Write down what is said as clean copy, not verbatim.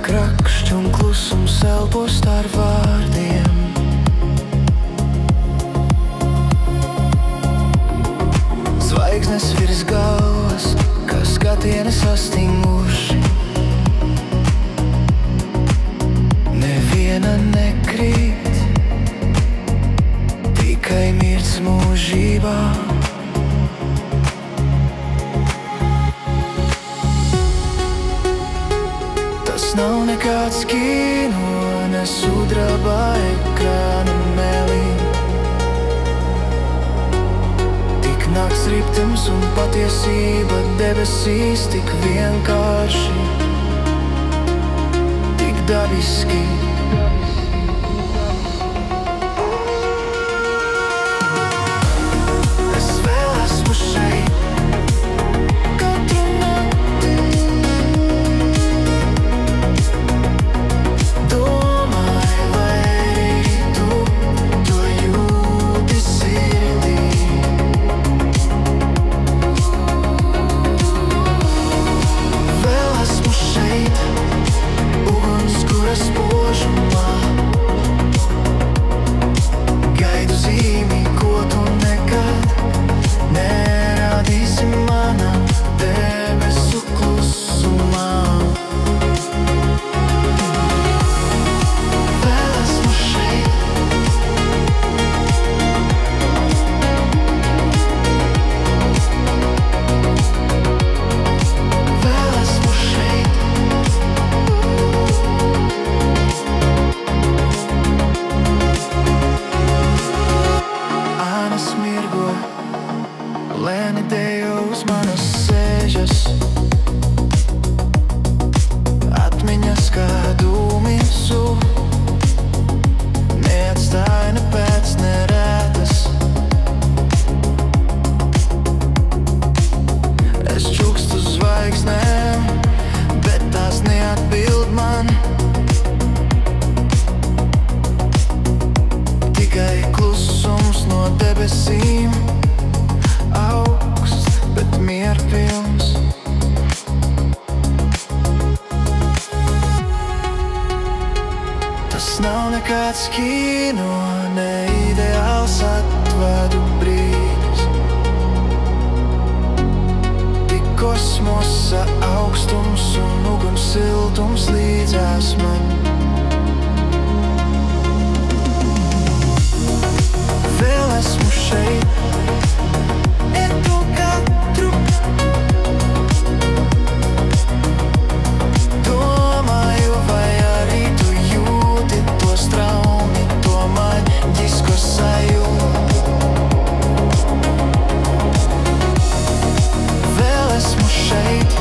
krakšķi un klusums elpo starp vārdiem. Zvaigznes virs galvas, kā skatieni sastinguši. Neviena nekrīt, tikai mirts mūžībā. Tas nav nekāds kino, ne sudraba ekrāna melī. Tik nakts riptums un patiesība debesīs, tik vienkārši, tik dabiski. Es vēl esmu šeit, katru nakti. Domāju, vai arī tu to jūti sirdī. Vēl esmu šeit, uguns, kuras spožumā. Gaidu zīmi, ko tu nekad nerādīsi manā debesu klusumā. Vēl esmu šeit. Vēl esmu šeit. Ānas mirgo, lēni dejo uz manas sēžas. Atmiņas kā dūmi zūd, neatstāja ne pēc nerētas. Es čukstu zvaigznēm, bet tās neatbild man. Tikai klusums no debesīm, augsts, bet mierpilns. Tas nav nekāds kino, ne ideāls atvadu brīdis. Tik kosmosa augstums un uguns siltums līdzās man. Vēl esmu šeit, ietu katru. Domāju, vai arī tu jūti to straumi, to maģisko sajūtu. Vēl esmu šeit.